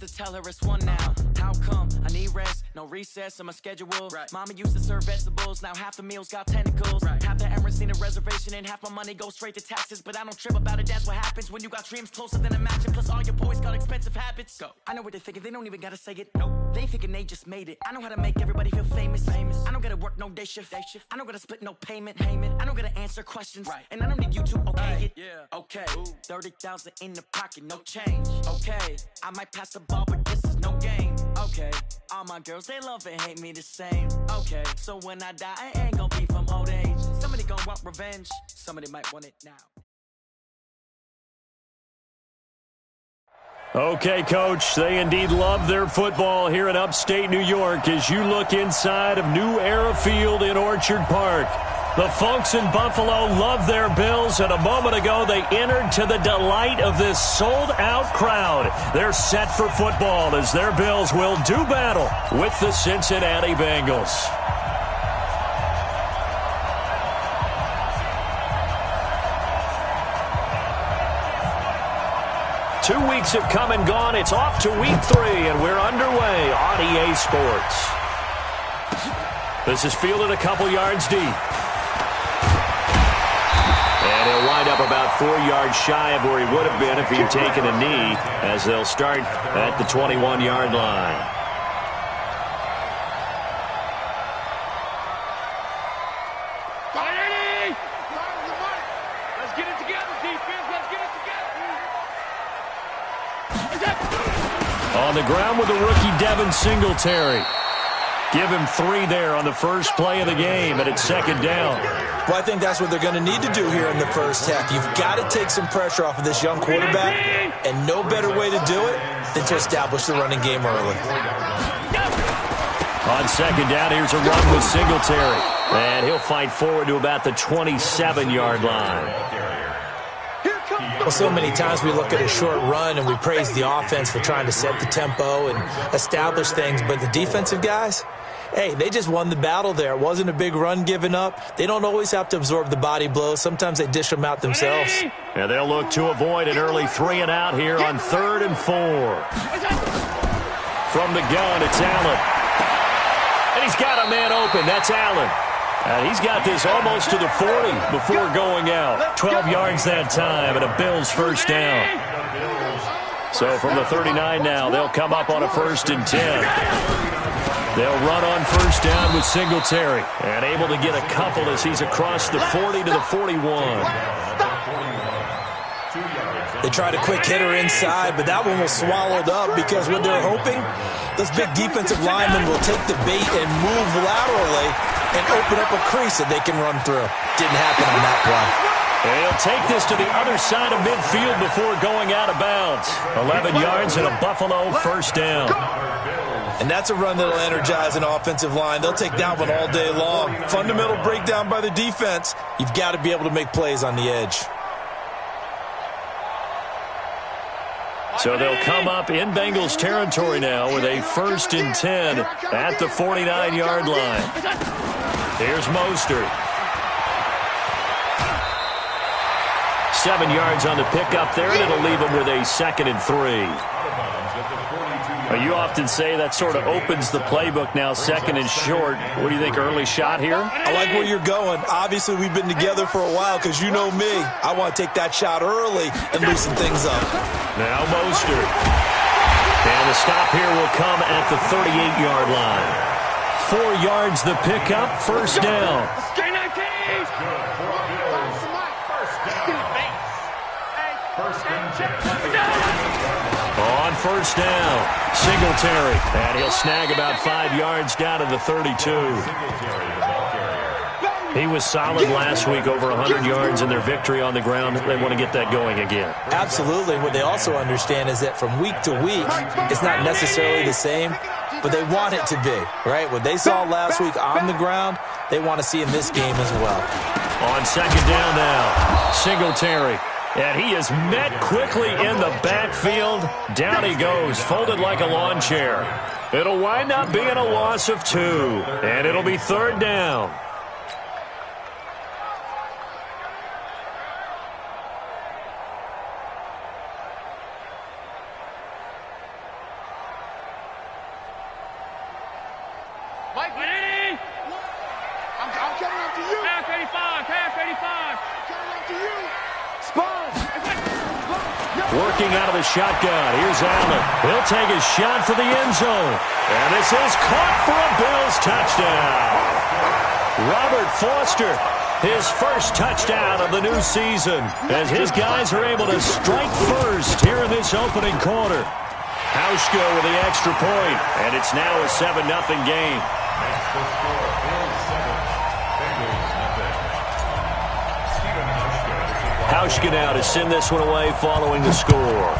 to tell her it's one now. How come? I need rest, no recess in my schedule. Right. Mama used to serve vegetables, now half the meals got tentacles. Right. Half the Emirates need a reservation and half my money goes straight to taxes. But I don't trip about it, that's what happens when you got dreams closer than a match. Plus all your boys got expensive habits. Go. I know what they're thinking, they don't even gotta say it. Nope. They thinking they just made it. I know how to make everybody feel famous. I don't gotta work no day shift. I don't gotta split no payment. I don't gotta answer questions. Right. And I don't need you to okay it. Yeah. Okay. 30,000 in the pocket, no change. Okay. I might pass the ball, but this is no game. Okay. All my girls, they love and hate me the same. Okay. So when I die, I ain't gonna be from old age. Somebody gonna want revenge. Somebody might want it now. Okay, Coach, they indeed love their football here in upstate New York as you look inside of New Era Field in Orchard Park. The folks in Buffalo love their Bills, and a moment ago they entered to the delight of this sold-out crowd. They're set for football as their Bills will do battle with the Cincinnati Bengals. 2 weeks have come and gone. It's off to week 3, and we're underway on EA Sports. This is fielded a couple yards deep. And he'll wind up about 4 yards shy of where he would have been if he had taken a knee, as they'll start at the 21-yard line. On the ground with the rookie Devin Singletary. Give him 3 there on the first play of the game, and it's second down. Well, I think that's what they're going to need to do here in the first half. You've got to take some pressure off of this young quarterback, and no better way to do it than to establish the running game early. On second down, here's a run with Singletary. And he'll fight forward to about the 27-yard line. Well, so many times we look at a short run and we praise the offense for trying to set the tempo and establish things, but the defensive guys, hey, they just won the battle there. It wasn't a big run given up. They don't always have to absorb the body blows. Sometimes they dish them out themselves. And they'll look to avoid an early 3 and out here on 3rd and 4. From the gun, it's Allen. And he's got a man open. That's Allen. And he's got this almost to the 40 before going out. 12 yards that time and a Bills first down. So from the 39 now, they'll come up on a 1st and 10. They'll run on first down with Singletary. And able to get a couple as he's across the 40 to the 41. They tried a quick hitter inside, but that one was swallowed up because what they're hoping, those big defensive linemen will take the bait and move laterally and open up a crease that they can run through. Didn't happen on that play. And he'll take this to the other side of midfield before going out of bounds. 11 yards and a Buffalo first down. And that's a run that'll energize an offensive line. They'll take that one all day long. Fundamental breakdown by the defense. You've got to be able to make plays on the edge. So they'll come up in Bengals territory now with a 1st and 10 at the 49-yard line. Here's Mostert. 7 yards on the pickup there, and it'll leave him with a 2nd and 3. You often say that sort of opens the playbook now, 2nd and short. What do you think, early shot here? I like where you're going. Obviously, we've been together for a while because you know me. I want to take that shot early and loosen things up. Now Mostert. And the stop here will come at the 38-yard line. 4 yards the pickup, first down. On first down, Singletary. And he'll snag about 5 yards down to the 32. He was solid last week, over 100 yards in their victory on the ground. They want to get that going again. Absolutely. What they also understand is that from week to week, it's not necessarily the same, but they want it to be, right? What they saw last week on the ground, they want to see in this game as well. On second down now, Singletary. And he is met quickly in the backfield. Down he goes, folded like a lawn chair. It'll wind up being a loss of 2, and it'll be 3rd down. looking out of the shotgun. Here's Allen. He'll take a shot for the end zone. And this is caught for a Bills touchdown. Robert Foster, his first touchdown of the new season, as his guys are able to strike first here in this opening quarter. Hauschka with the extra point, and it's now a 7-0 game. Hauschka now to send this one away following the score.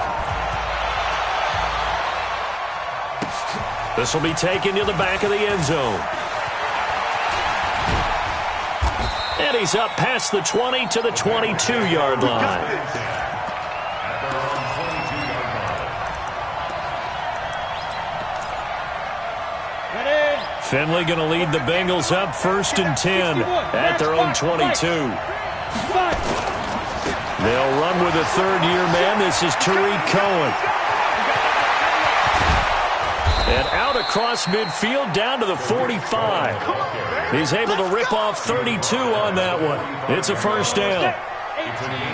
This will be taken to the back of the end zone. And he's up past the 20 to the 22-yard line. Finley going to lead the Bengals up 1st and 10 at their own 22. They'll run with a third-year man. This is Tariq Cohen. And out across midfield down to the 45. He's able to rip off 32 on that one. It's a first down.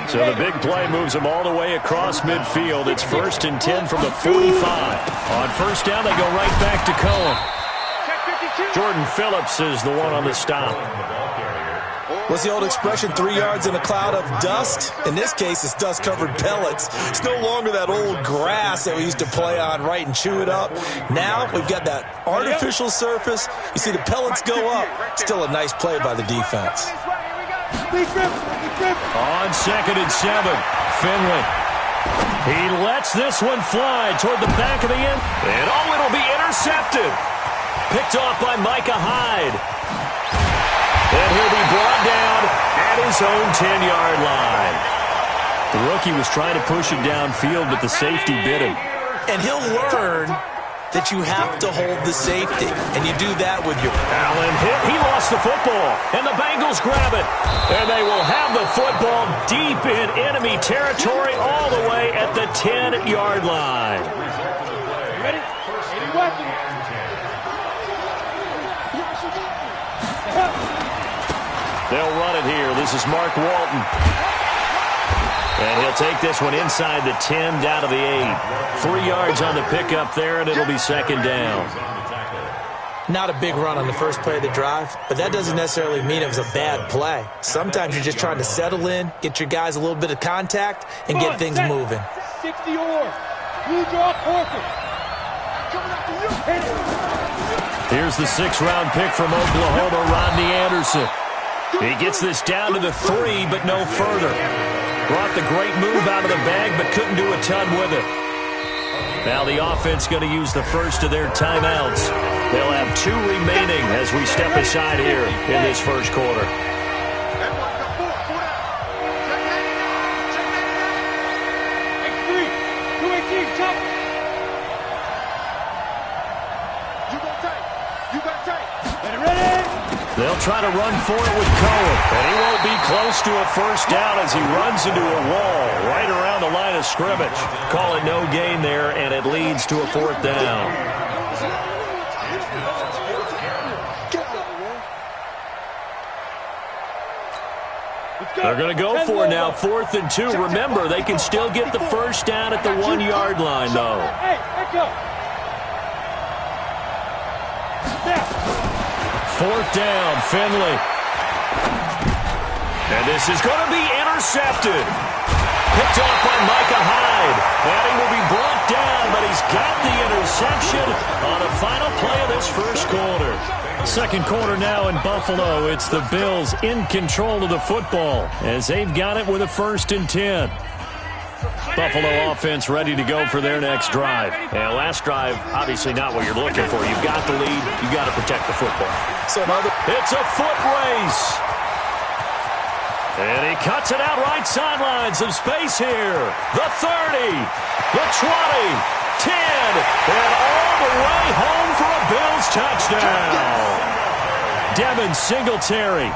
So the big play moves him all the way across midfield. It's 1st and 10 from the 45. On first down, they go right back to Cohen. Jordan Phillips is the one on the stop. What's the old expression, 3 yards in a cloud of dust? In this case, it's dust-covered pellets. It's no longer that old grass that we used to play on, right, and chew it up. Now we've got that artificial surface. You see the pellets go up. Still a nice play by the defense. On 2nd and 7, Finley. He lets this one fly toward the back of the end. And it'll be intercepted. Picked off by Micah Hyde. And he'll be brought down at his own 10-yard line. The rookie was trying to push it downfield, but the safety bit him. And he'll learn that you have to hold the safety, and you do that with your... Allen hit. He lost the football, and the Bengals grab it. And they will have the football deep in enemy territory all the way at the 10-yard line. Ready? Any weapons? They'll run it here. This is Mark Walton. And he'll take this one inside the 10, down to the 8. 3 yards on the pickup there, and it'll be 2nd down. Not a big run on the first play of the drive, but that doesn't necessarily mean it was a bad play. Sometimes you're just trying to settle in, get your guys a little bit of contact, and get things moving. 60 or blue draw Corker. Here's the 6th-round pick from Oklahoma, Rodney Anderson. He gets this down to the 3, but no further. Brought the great move out of the bag, but couldn't do a ton with it. Now the offense going to use the first of their timeouts. They'll have 2 remaining as we step aside here in this first quarter. They'll try to run for it with Cohen, and he won't be close to a first down as he runs into a wall right around the line of scrimmage. Call it no gain there, and it leads to a 4th down. They're going to go for it now, 4th and 2. Remember, they can still get the first down at the 1-yard line, though. Hey, back up. 4th down, Finley. And this is going to be intercepted. Picked off by Micah Hyde. And he will be brought down, but he's got the interception on the final play of this first quarter. Second quarter now in Buffalo. It's the Bills in control of the football as they've got it with a 1st and 10. Buffalo offense ready to go for their next drive. And last drive, obviously not what you're looking for. You've got the lead. You've got to protect the football. It's a foot race. And he cuts it out right sideline. Some space here. The 30, the 20, 10, and all the way home for a Bills touchdown. Devin Singletary,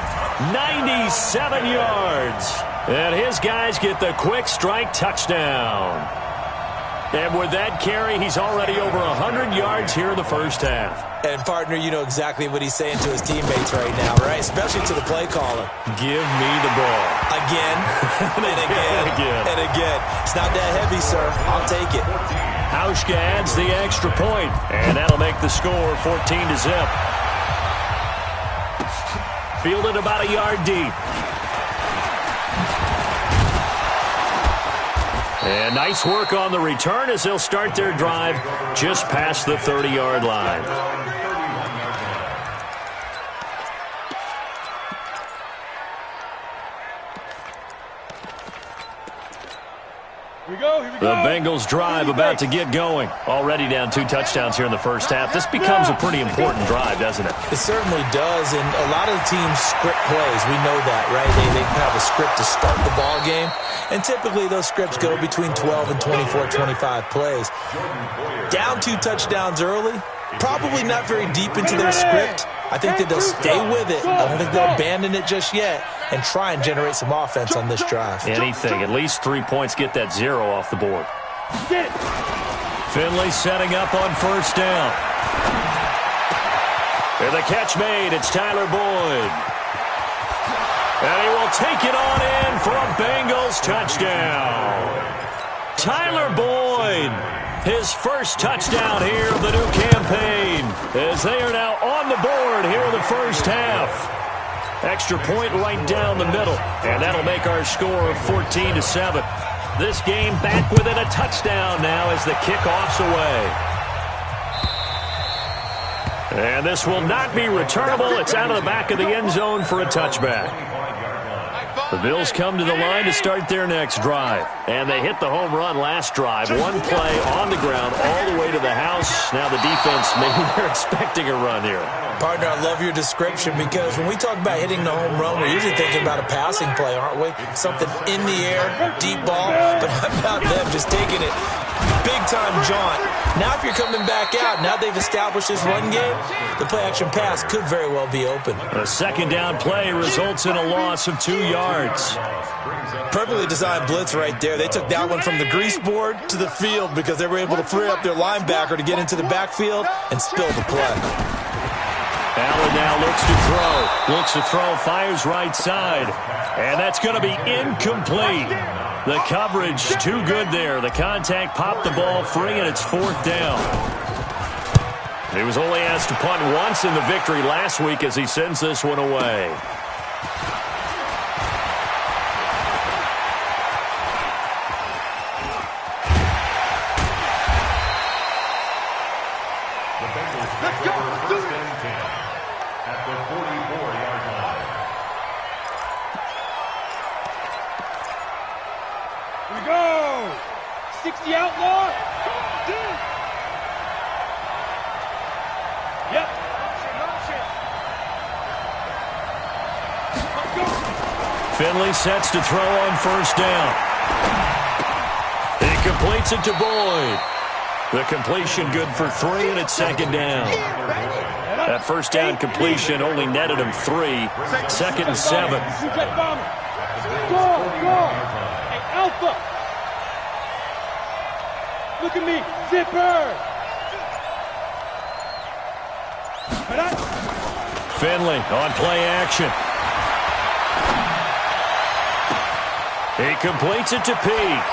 97 yards. And his guys get the quick strike touchdown. And with that carry, he's already over 100 yards here in the first half. And, partner, you know exactly what he's saying to his teammates right now, right? Especially to the play caller. Give me the ball. Again, and again, and again. It's not that heavy, sir. I'll take it. Hauschka adds the extra point, and that'll make the score 14-0. Fielded about a yard deep. And nice work on the return as they'll start their drive just past the 30-yard line. Here we go. The Bengals drive about to get going. Already down 2 touchdowns here in the first half. This becomes a pretty important drive, doesn't it? It certainly does, and a lot of the teams script plays. We know that, right? They have a script to start the ball game, and typically those scripts go between 12 and 24, 25 plays. Down 2 touchdowns early, probably not very deep into their script. I think that they'll stay with it. I don't think they'll abandon it just yet and try and generate some offense on this drive. Anything. At least 3 points, get that 0 off the board. Finley setting up on first down. And the catch made. It's Tyler Boyd. And he will take it on in for a Bengals touchdown. Tyler Boyd. His first touchdown here of the new campaign as they are now on the board here in the first half. Extra point right down the middle, and that'll make our score 14-7. This game back within a touchdown now as the kickoff's away. And this will not be returnable. It's out of the back of the end zone for a touchback. The Bills come to the line to start their next drive. And they hit the home run last drive. One play on the ground all the way to the house. Now the defense, maybe they're expecting a run here. Partner, I love your description because when we talk about hitting the home run, we're usually thinking about a passing play, aren't we? Something in the air, deep ball. But how about them just taking it big-time jaunt? Now if you're coming back out, now they've established this run game, the play-action pass could very well be open. A second down play results in a loss of 2 yards. Perfectly designed blitz right there. They took that one from the grease board to the field because they were able to free up their linebacker to get into the backfield and spill the play. Allen now looks to throw. Looks to throw, fires right side. And that's going to be incomplete. The coverage too good there. The contact popped the ball free, and it's 4th down. He was only asked to punt once in the victory last week as he sends this one away. Let's go. At the 44-yard line. Here we go. 60 outlaw. Yep. Finley sets to throw on first down. He completes it to Boyd. The completion good for 3, and it's 2nd down. That first down completion only netted him 3. 2nd and 7. Go. Hey, Alpha. Look at me. Zipper. Finley on play action. He completes it to Peak.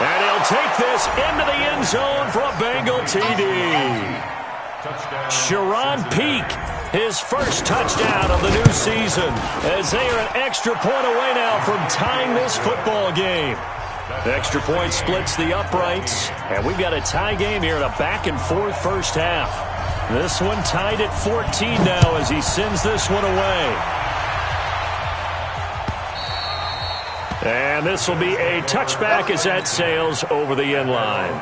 And he'll take this into the end zone for a Bengal TD. Sharon Peak, his first touchdown of the new season, as they are an extra point away now from tying this football game. The extra point splits the uprights, and we've got a tie game here in a back-and-forth first half. This one tied at 14 now as he sends this one away. And this will be a touchback as that sails over the end line.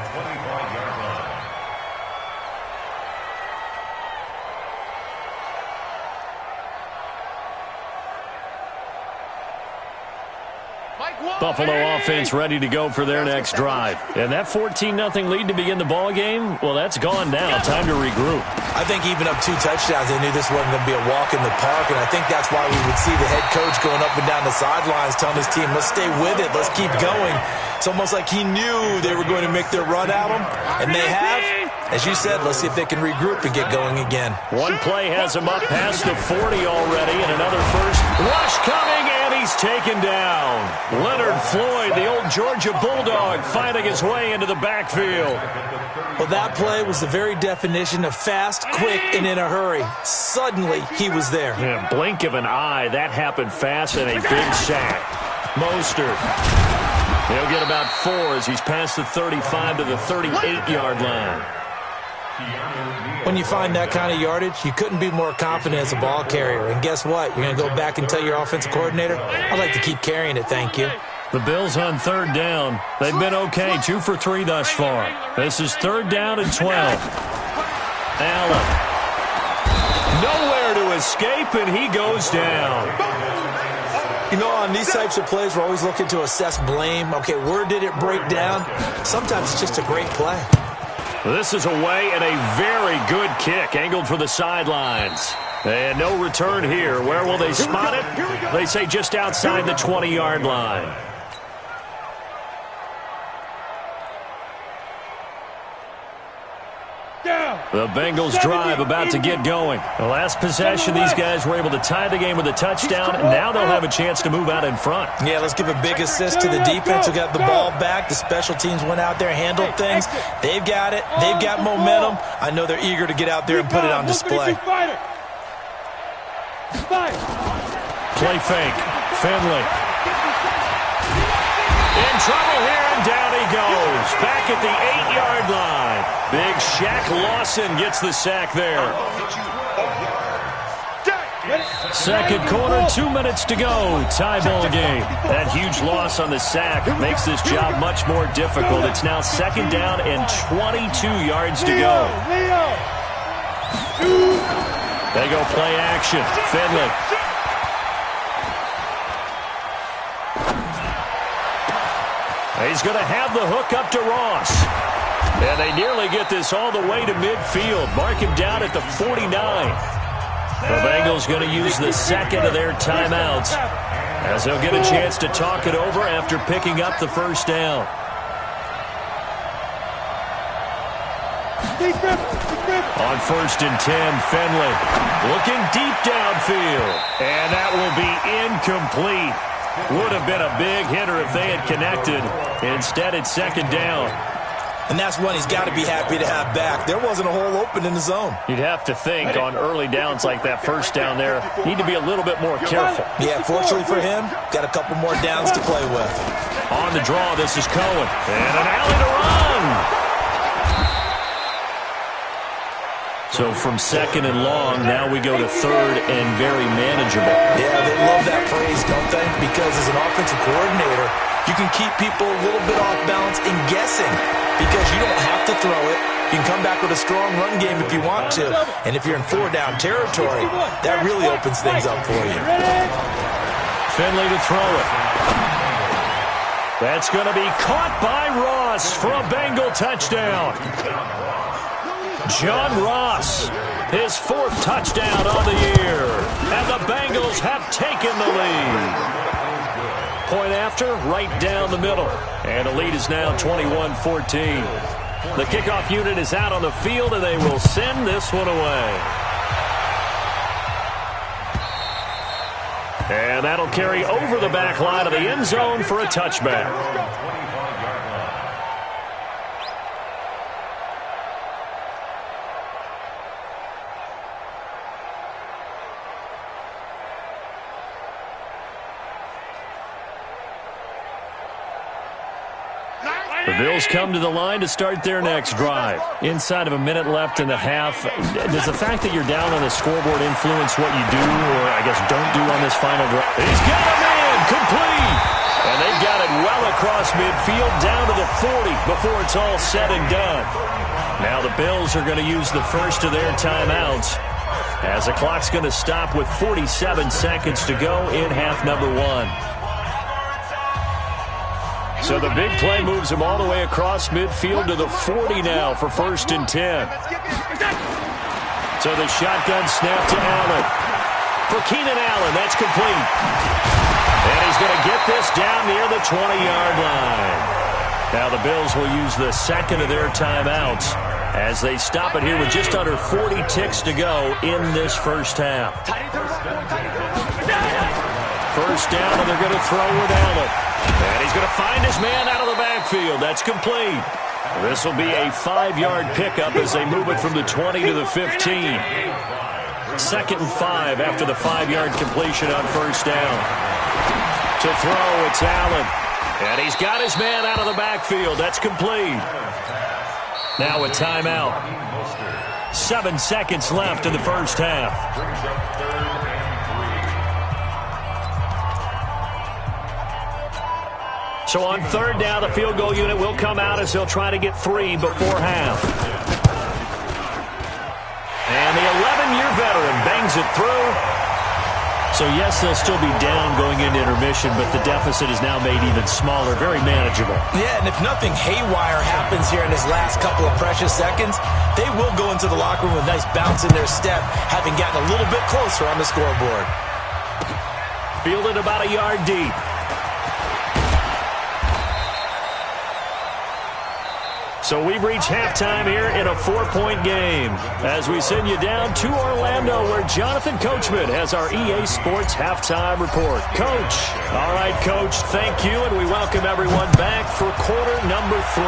Buffalo offense ready to go for their next drive. And that 14-0 lead to begin the ball game, well, that's gone now. Time to regroup. I think even up 2 touchdowns, they knew this wasn't going to be a walk in the park, and I think that's why we would see the head coach going up and down the sidelines telling his team, let's stay with it, let's keep going. It's almost like he knew they were going to make their run at him, and they have. As you said, let's see if they can regroup and get going again. One play has him up past the 40 already, and another first rush coming, and he's taken down. Leonard Floyd, the old Georgia Bulldog, finding his way into the backfield. Well, that play was the very definition of fast, quick, and in a hurry. Suddenly, he was there. Yeah, blink of an eye, that happened fast, and a big sack. Mostert. He'll get about 4 as he's past the 35 to the 38-yard line. When you find that kind of yardage, you couldn't be more confident as a ball carrier. And guess what? You're going to go back and tell your offensive coordinator, I'd like to keep carrying it, thank you. The Bills on 3rd down. They've been okay, 2 for 3 thus far. This is 3rd down and 12. Allen. Nowhere to escape, and he goes down. You know, on these types of plays, we're always looking to assess blame. Okay, where did it break down? Sometimes it's just a great play. This is away and a very good kick, angled for the sidelines. And no return here. Where will they spot it? They say just outside the 20-yard line. The Bengals drive about to get going. The last possession, these guys were able to tie the game with a touchdown, and now they'll have a chance to move out in front. Yeah, let's give a big assist to the defense who got the ball back. The special teams went out there, handled things. They've got it. They've got momentum. I know they're eager to get out there and put it on display. Play fake. Finley. In trouble here, and down he goes. Back at the 8-yard line. Big Shaq Lawson gets the sack there. Second quarter, 2 minutes to go. Tie ball game. That huge loss on the sack makes this job much more difficult. It's now 2nd down and 22 yards to go. They go play action. Finley. He's going to have the hook up to Ross. And they nearly get this all the way to midfield. Mark him down at the 49. The Bengals going to use the second of their timeouts as they'll get a chance to talk it over after picking up the first down. On 1st and 10, Finley looking deep downfield. And that will be incomplete. Would have been a big hitter if they had connected. Instead, it's 2nd down. And that's one he's got to be happy to have back. There wasn't a hole open in the zone. You'd have to think on early downs like that, 1st down there, need to be a little bit more careful. Yeah, fortunately for him, got a couple more downs to play with. On the draw, this is Cohen. And an alley to run. So from 2nd and long, now we go to 3rd and very manageable. Yeah, they love that phrase, don't they? Because as an offensive coordinator, you can keep people a little bit off balance and guessing because you don't have to throw it. You can come back with a strong run game if you want to. And if you're in 4-down territory, that really opens things up for you. Finley to throw it. That's going to be caught by Ross for a Bengal touchdown. John Ross, his 4th touchdown on the year. And the Bengals have taken the lead. Point after, right down the middle. And the lead is now 21-14. The kickoff unit is out on the field, and they will send this one away. And that'll carry over the back line of the end zone for a touchback. The Bills come to the line to start their next drive. Inside of a minute left in the half, does the fact that you're down on the scoreboard influence what you do, or I guess don't do on this final drive? He's got a man, complete! And they've got it well across midfield, down to the 40 before it's all said and done. Now the Bills are going to use the first of their timeouts as the clock's going to stop with 47 seconds to go in half number 1. So the big play moves him all the way across midfield to the 40 now for 1st and 10. So the shotgun snap to Allen. For Keenan Allen, that's complete. And he's going to get this down near the 20-yard line. Now the Bills will use the second of their timeouts as they stop it here with just under 40 ticks to go in this first half. First down, and they're going to throw with Allen. And he's going to find his man out of the backfield. That's complete. This will be a 5-yard pickup as they move it from the 20 to the 15. 2nd and 5 after the 5-yard completion on first down. To throw, it's Allen. And he's got his man out of the backfield. That's complete. Now a timeout. 7 seconds left in the first half. So on 3rd down, the field goal unit will come out as they'll try to get 3 before half. And the 11-year veteran bangs it through. So, yes, they'll still be down going into intermission, but the deficit is now made even smaller, very manageable. Yeah, and if nothing haywire happens here in his last couple of precious seconds, they will go into the locker room with a nice bounce in their step, having gotten a little bit closer on the scoreboard. Fielded about a yard deep. So we've reached halftime here in a 4-point game as we send you down to Orlando where Jonathan Coachman has our EA Sports halftime report. Coach. All right, Coach, thank you, and we welcome everyone back for quarter number 3.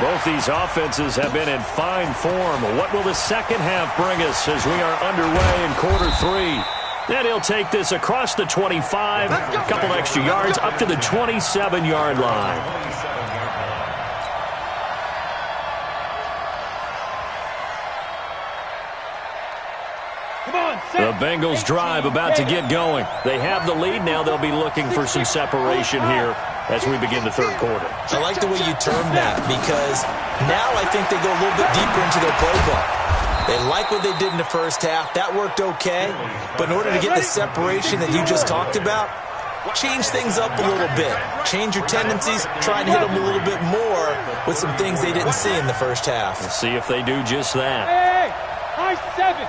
Both these offenses have been in fine form. What will the second half bring us as we are underway in quarter 3? And he'll take this across the 25, a couple extra yards up to the 27-yard line. The Bengals drive about to get going. They have the lead. Now they'll be looking for some separation here as we begin the 3rd quarter. I like the way you term that because now I think they go a little bit deeper into their playbook. They like what they did in the first half. That worked okay. But in order to get the separation that you just talked about, change things up a little bit. Change your tendencies. Try and hit them a little bit more with some things they didn't see in the first half. We'll see if they do just that. Hey, high 7.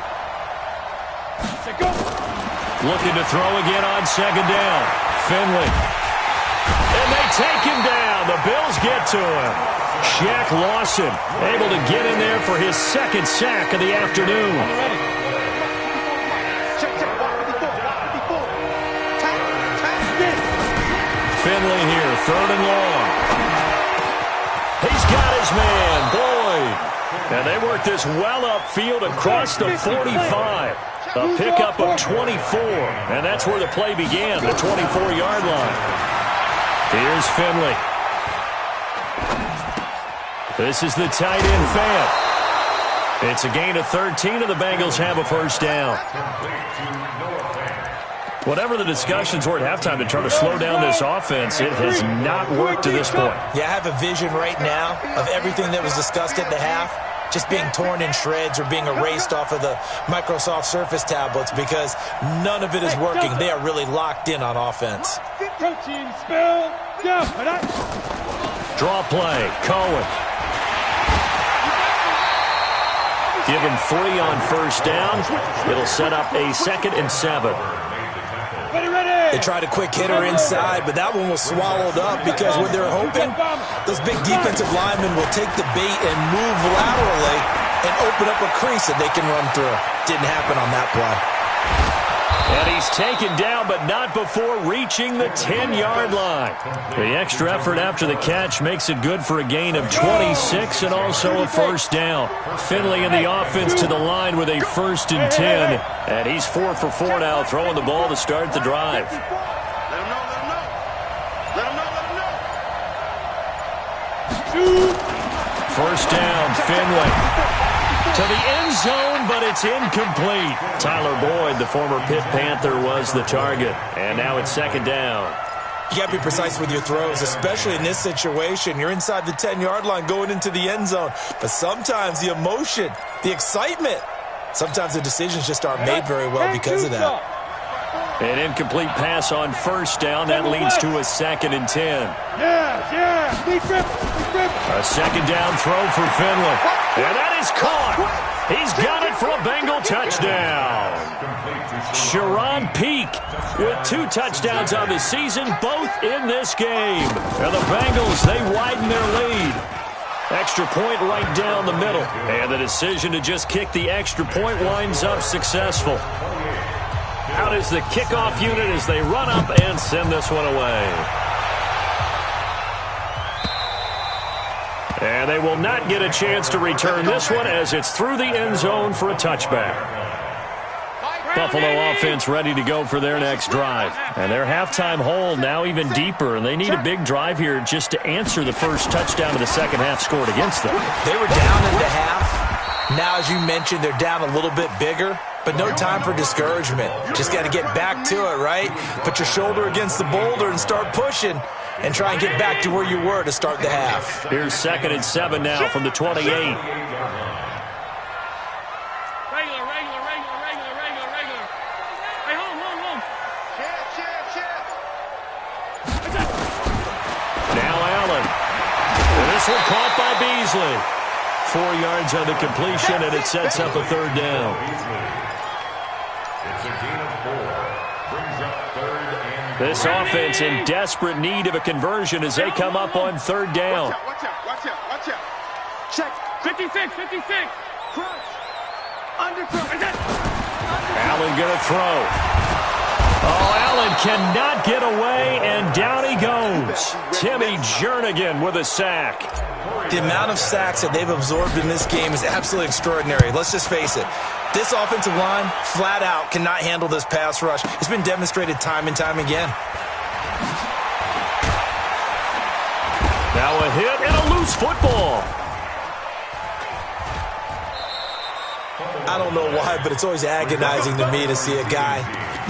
Looking to throw again on 2nd down. Finley. And they take him down. The Bills get to him. Shaq Lawson able to get in there for his 2nd sack of the afternoon. Finley here, 3rd and long. He's got his man, Boyd. And they work this well upfield across the 45. A pickup of 24, and that's where the play began, the 24-yard line. Here's Finley. This is the tight end Fant. It's a gain of 13, and the Bengals have a first down. Whatever the discussions were at halftime to try to slow down this offense, it has not worked to this point. Yeah, I have a vision right now of everything that was discussed at the half just being torn in shreds or being erased off of the Microsoft Surface tablets because none of it is working. They are really locked in on offense. Protein spill. Draw play. Cohen. Give him 3 on first down. It'll set up a 2nd and 7. They tried a quick hitter inside, but that one was swallowed up because what they're hoping, those big defensive linemen will take the bait and move laterally and open up a crease that they can run through. Didn't happen on that play. And he's taken down, but not before reaching the 10-yard line. The extra effort after the catch makes it good for a gain of 26 and also a first down. Finley in the offense to the line with a 1st and 10. And he's 4 for 4 now, throwing the ball to start the drive. First down, Finley. To the end zone, but it's incomplete. Tyler Boyd, the former Pitt Panther, was the target. And now it's 2nd down. You got to be precise with your throws, especially in this situation. You're inside the 10-yard line going into the end zone. But sometimes the emotion, the excitement, sometimes the decisions just aren't made very well because of that. An incomplete pass on first down. That leads to a 2nd and 10. Yeah. Lead grip. A 2nd down throw for Finley. And that is caught. He's got it for a Bengal touchdown. Sharon Peak with 2 touchdowns on the season, both in this game. And the Bengals, they widen their lead. Extra point right down the middle. And the decision to just kick the extra point winds up successful. Out is the kickoff unit as they run up and send this one away. And they will not get a chance to return this one as it's through the end zone for a touchback. Buffalo offense ready to go for their next drive. And their halftime hole now even deeper, and they need a big drive here just to answer the first touchdown of the second half scored against them. They were down into half. Now, as you mentioned, they're down a little bit bigger, but no time for discouragement. Just got to get back to it, right? Put your shoulder against the boulder and start pushing and try and get back to where you were to start the half. Here's 2nd and 7 now from the 28. This one caught by Beasley. 4 yards on the completion, and it sets up a 3rd down. It's a gain of 4. Brings up 3rd and This offense in desperate need of a conversion as they come up on 3rd down. Watch out. Check. 56. Crunch. Under crunch. Allen going to throw. Oh, Allen cannot get away, and down he goes. Timmy Jernigan with a sack. The amount of sacks that they've absorbed in this game is absolutely extraordinary. Let's just face it. This offensive line, flat out, cannot handle this pass rush. It's been demonstrated time and time again. Now a hit and a loose football. I don't know why, but it's always agonizing to me to see a guy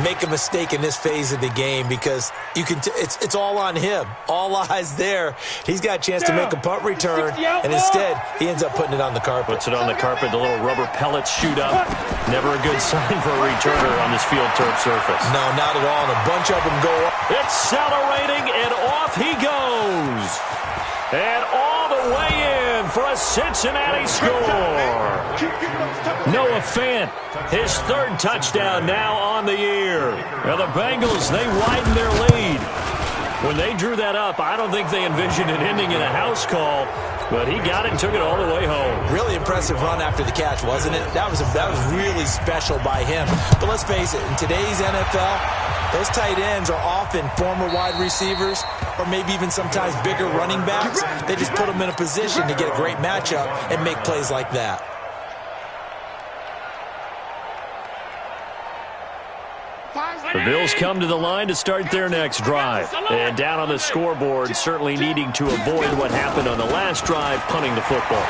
make a mistake in this phase of the game because you can. It's all on him. All eyes there. He's got a chance to make a punt return, and instead he ends up putting it on the carpet. Puts it on the carpet. The little rubber pellets shoot up. Never a good sign for a returner on this field turf surface. No, not at all. And a bunch of them go up. Accelerating, and off he goes. And all the way in for a Cincinnati score. Noah Fant, his 3rd touchdown now on the year. Now the Bengals, they widen their lead. When they drew that up, I don't think they envisioned it ending in a house call, but he got it and took it all the way home. Really impressive run after the catch, wasn't it? That was really special by him. But let's face it, in today's NFL, those tight ends are often former wide receivers or maybe even sometimes bigger running backs. They just put them in a position to get a great matchup and make plays like that. The Bills come to the line to start their next drive. And down on the scoreboard, certainly needing to avoid what happened on the last drive, punting the football.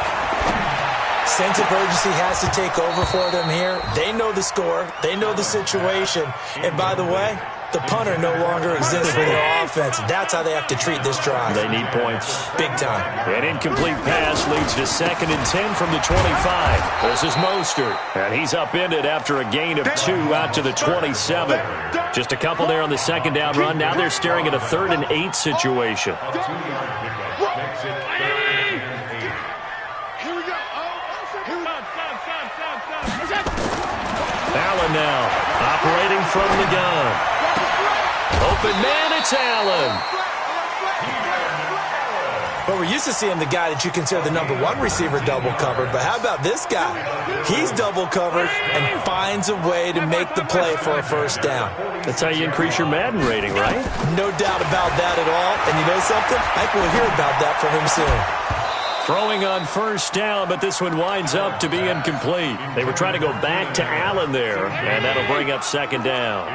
Sense of urgency has to take over for them here. They know the score. They know the situation. And by the way, the punter no longer exists for their offense. That's how they have to treat this drive. They need points. Big time. An incomplete pass leads to 2nd and 10 from the 25. This is Mostert. And he's upended after a gain of 2 out to the 27. Just a couple there on the 2nd down run. Now they're staring at a 3rd and 8 situation. Allen now operating from the gun. Open man, it's Allen. Well, we're used to seeing the guy that you consider the #1 receiver double covered, but how about this guy? He's double covered and finds a way to make the play for a 1st down. That's how you increase your Madden rating, right? No doubt about that at all. And you know something? I think we'll hear about that from him soon. Throwing on 1st down, but this one winds up to be incomplete. They were trying to go back to Allen there, and that'll bring up 2nd down.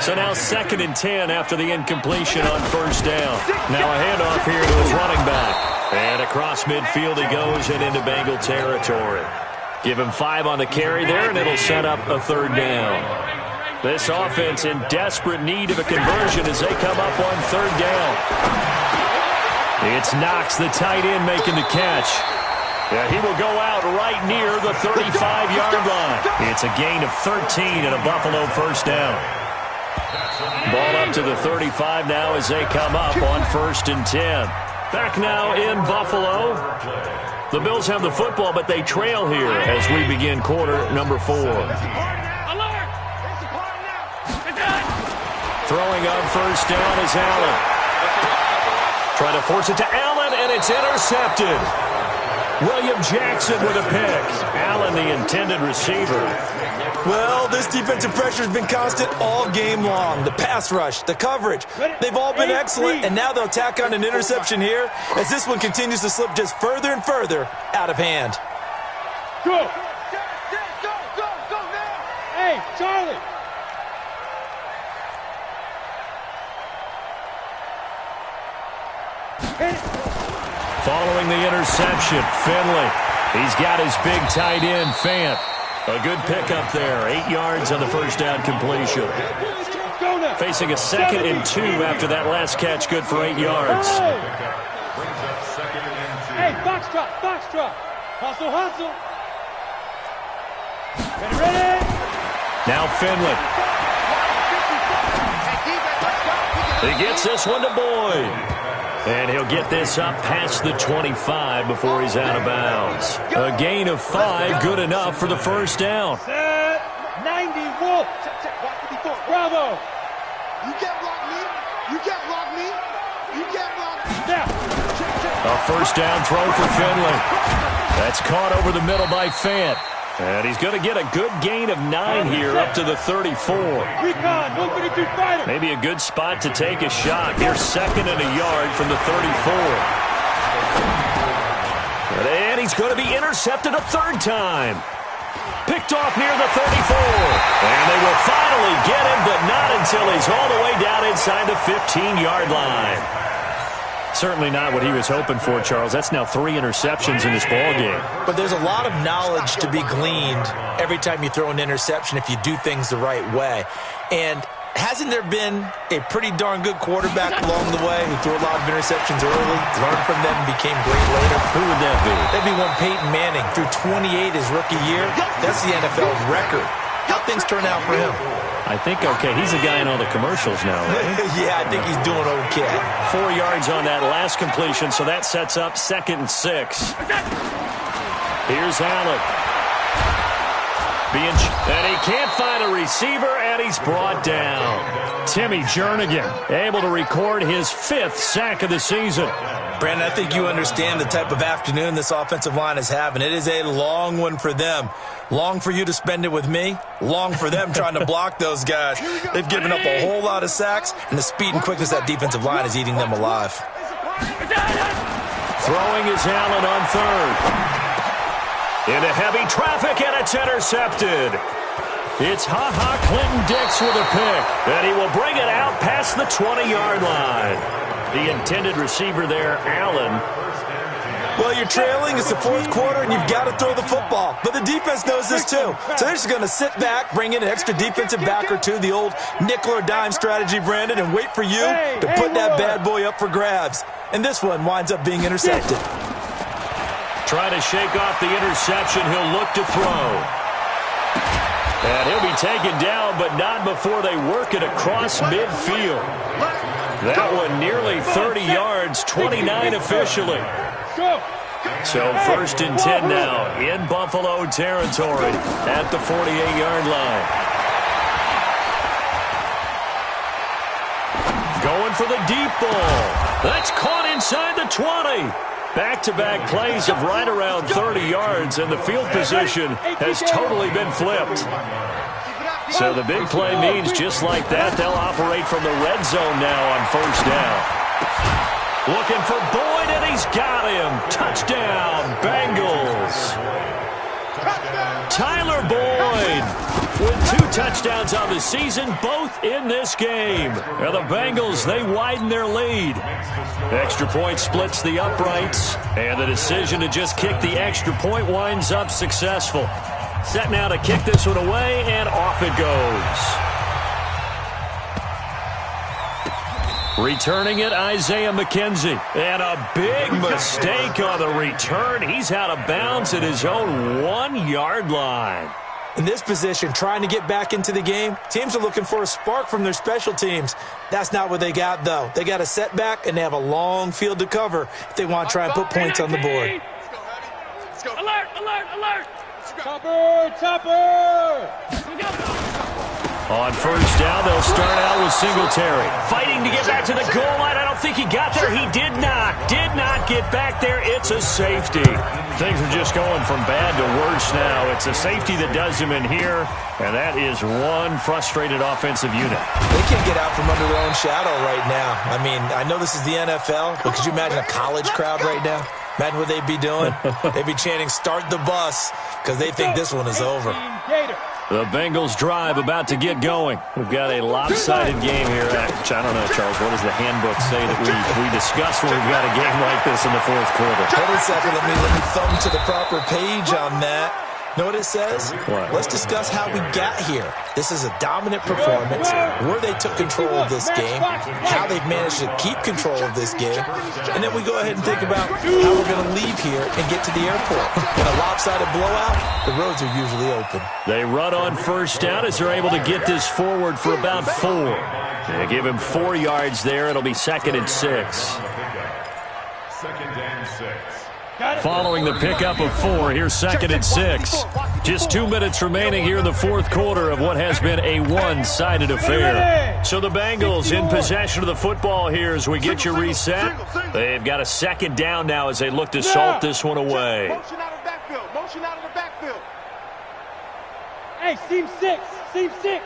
So now 2nd and 10 after the incompletion on 1st down. Now a handoff here to his running back. And across midfield he goes and into Bengal territory. Give him 5 on the carry there, and it'll set up a 3rd down. This offense in desperate need of a conversion as they come up on 3rd down. It's Knox, the tight end, making the catch. Yeah, he will go out right near the 35-yard line. It's a gain of 13 and a Buffalo 1st down. Ball up to the 35 now as they come up on 1st and 10. Back now in Buffalo. The Bills have the football, but they trail here as we begin quarter number 4. Throwing on 1st down is Allen. Trying to force it to Allen, and it's intercepted. William Jackson with a pick. Allen, the intended receiver. Well, this defensive pressure has been constant all game long. The pass rush, the coverage, they've all been excellent, and now they'll tack on an interception here as this one continues to slip just further and further out of hand. Go! Go now! Hey, Charlie! Following the interception, Finley. He's got his big tight end, Fant. A good pickup there. 8 yards on the first down completion. Facing a 2nd and 2 after that last catch, good for 8 yards. Hey, box drop. Hustle. Ready. Now Finley. He gets this one to Boyd. And he'll get this up past the 25 before he's out of bounds. A gain of 5, good enough for the first down. 90, Wolf. Bravo. You can't block me. A first down throw for Finley. That's caught over the middle by Fant. And he's going to get a good gain of 9 here up to the 34. Maybe a good spot to take a shot. Here's 2nd and a yard from the 34. And he's going to be intercepted a 3rd time. Picked off near the 34. And they will finally get him, but not until he's all the way down inside the 15-yard line. Certainly not what he was hoping for, Charles. That's now 3 interceptions in this ballgame. But there's a lot of knowledge to be gleaned every time you throw an interception if you do things the right way. And hasn't there been a pretty darn good quarterback along the way who threw a lot of interceptions early, learned from them, and became great later? Who would that be? That'd be one Peyton Manning. Threw 28 his rookie year. That's the NFL record. How'd things turn out for him? I think, okay, he's a guy in all the commercials now, right? Yeah, I think he's doing okay. 4 yards on that last completion, so that sets up 2nd and 6. Here's Allen. And he can't find a receiver, and he's brought down. Timmy Jernigan able to record his 5th sack of the season. Brandon, I think you understand the type of afternoon this offensive line is having. It is a long one for them. Long for you to spend it with me. Long for them trying to block those guys. They've given up a whole lot of sacks, and the speed and quickness of that defensive line is eating them alive. Throwing is Allen on 3rd. Into heavy traffic, and it's intercepted. It's Clinton Dix with a pick, and he will bring it out past the 20-yard line. The intended receiver there, Allen. Well, you're trailing. It's the 4th quarter, and you've got to throw the football. But the defense knows this, too. So they're just going to sit back, bring in an extra defensive back or two, the old nickel or dime strategy, Brandon, and wait for you to put that bad boy up for grabs. And this one winds up being intercepted. Trying to shake off the interception. He'll look to throw. And he'll be taken down, but not before they work it across midfield. That one nearly 30 yards, 29 officially. So 1st and 10 now in Buffalo territory at the 48-yard line. Going for the deep ball. That's caught inside the 20. Back-to-back plays of right around 30 yards, and the field position has totally been flipped. So the big play means just like that, they'll operate from the red zone now on 1st down. Looking for Boyd, and he's got him. Touchdown, Bengals. Tyler Boyd with 2 touchdowns on the season, both in this game. Now the Bengals, they widen their lead. Extra point splits the uprights, and the decision to just kick the extra point winds up successful. Set now to kick this one away, and off it goes. Returning it, Isaiah McKenzie. And a big mistake on the return. He's out of bounds at his own 1-yard line. In this position, trying to get back into the game, teams are looking for a spark from their special teams. That's not what they got, though. They got a setback, and they have a long field to cover if they want to try and put points on the board. Let's go. Alert, alert, alert. Topper, topper. On first down, they'll start out with Singletary. Fighting to get back to the goal line. I don't think he got there. He did not get back there. It's a safety. Things are just going from bad to worse now. It's a safety that does him in here, and that is one frustrated offensive unit. They can't get out from under their own shadow right now. I mean, I know this is the NFL, but could you imagine a college crowd right now? Imagine what they'd be doing. They'd be chanting, "Start the bus," because they think this one is over. The Bengals drive about to get going. We've got a lopsided game here. I don't know, Charles, what does the handbook say that we discuss when we've got a game like this in the fourth quarter? Hold on a second. Let me thumb to the proper page on that. Know what it says? What? Let's discuss how we got here. This is a dominant performance, where they took control of this game, how they've managed to keep control of this game, and then we go ahead and think about how we're going to leave here and get to the airport. In a lopsided blowout, the roads are usually open. They run on first down as they're able to get this forward for about 4. They give him 4 yards there. It'll be 2nd and 6. 2nd and 6. Following the pickup of 4, here's 2nd and 6. Just 2 minutes remaining here in the fourth quarter of what has been a one-sided affair. So the Bengals in possession of the football here as we get you reset. They've got a 2nd down now as they look to salt this one away. Motion out of the backfield. Motion out of the backfield. Hey, seam 6. Seam 6.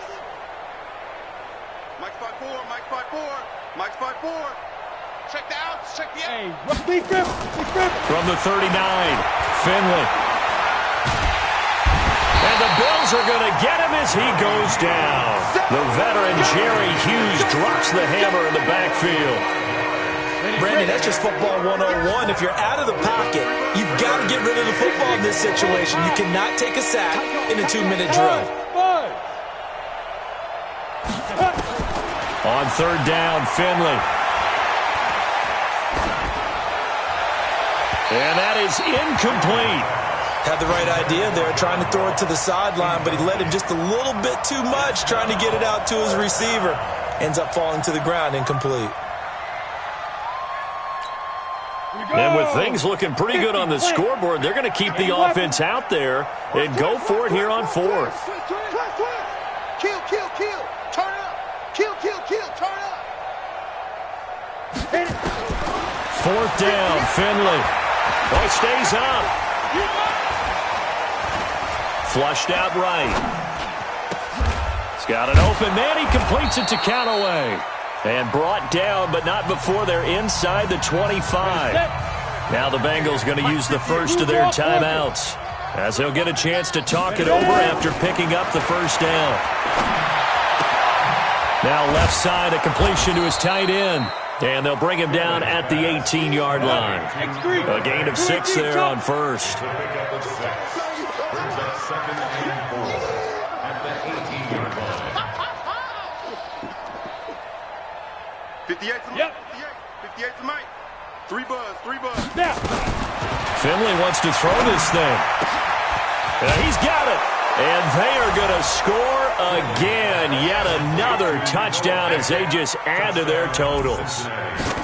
Mike 5-4. Mike 5-4. Mike 5-4. Check the outs. Check the outs. Hey, big grip. Big grip. From the 39, Finley. And the Bills are going to get him as he goes down. The veteran Jerry Hughes drops the hammer in the backfield. Brandon, that's just football 101. If you're out of the pocket, you've got to get rid of the football in this situation. You cannot take a sack in a 2-minute drill. On 3rd down, Finley. And that is incomplete. Had the right idea there, trying to throw it to the sideline, but he led him just a little bit too much, trying to get it out to his receiver. Ends up falling to the ground, incomplete. And with things looking pretty good on the scoreboard, they're going to keep the offense out there and go for it here on 4th. Kill, kill, kill. Turn up. Kill, kill, kill. Turn up. 4th down, Finley. Oh, it stays up. Flushed out right. He's got an open man. He completes it to Callaway. And brought down, but not before they're inside the 25. Now the Bengals going to use the first of their timeouts, as they'll get a chance to talk it over after picking up the first down. Now left side, a completion to his tight end. And they'll bring him down at the 18-yard line. A gain of 6 there on first. 58 to Mike. 58 to Mike. 3 buzz. Finley wants to throw this thing. He's got it. And they are going to score again. Yet another touchdown as they just add to their totals.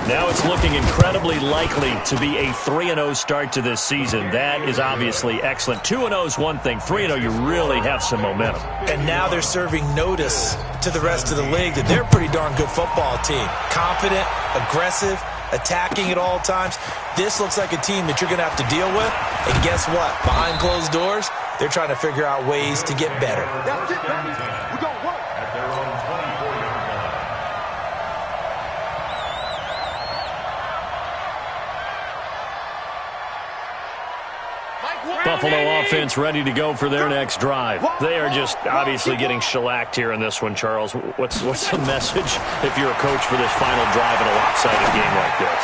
Now it's looking incredibly likely to be a 3-0 start to this season. That is obviously excellent. 2-0 is one thing. 3-0, you really have some momentum. And now they're serving notice to the rest of the league that they're a pretty darn good football team. Confident, aggressive, attacking at all times. This looks like a team that you're going to have to deal with. And guess what? Behind closed doors, they're trying to figure out ways to get better. That's it, baby. We're going to work. At their own 24-yard line. Buffalo offense ready to go for their next drive. They are just obviously getting shellacked here in this one, Charles. What's the message if you're a coach for this final drive in a lopsided game like this?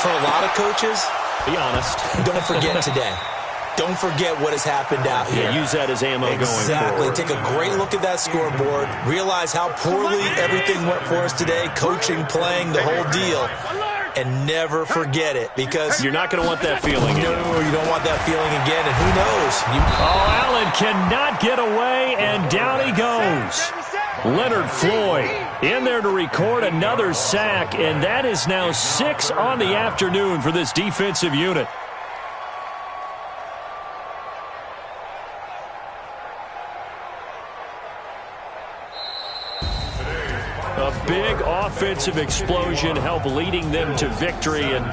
For a lot of coaches, be honest. Don't forget today. Don't forget what has happened out here. Yeah, use that as ammo going forward. Exactly. Take a great look at that scoreboard. Realize how poorly everything went for us today. Coaching, playing, the whole deal. And never forget it, because you're not going to want that feeling again. No, you don't want that feeling again. And who knows? Allen cannot get away, and down he goes. Leonard Floyd in there to record another sack, and that is now 6 on the afternoon for this defensive unit. A big offensive explosion helped leading them to victory, and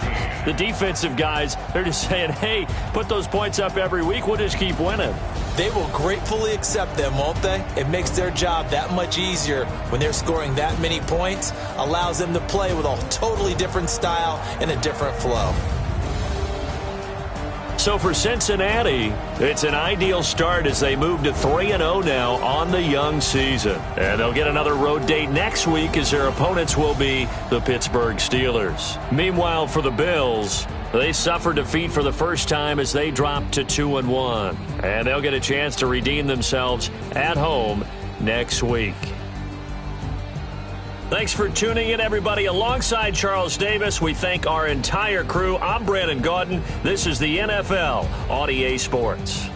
the defensive guys, they're just saying, hey, put those points up every week, we'll just keep winning. They will gratefully accept them, won't they? It makes their job that much easier when they're scoring that many points, allows them to play with a totally different style and a different flow. So for Cincinnati, it's an ideal start as they move to 3-0 now on the young season. And they'll get another road date next week as their opponents will be the Pittsburgh Steelers. Meanwhile, for the Bills, they suffered defeat for the first time as they dropped to 2-1. And they'll get a chance to redeem themselves at home next week. Thanks for tuning in, everybody. Alongside Charles Davis, we thank our entire crew. I'm Brandon Gaudin. This is the NFL on EA Sports.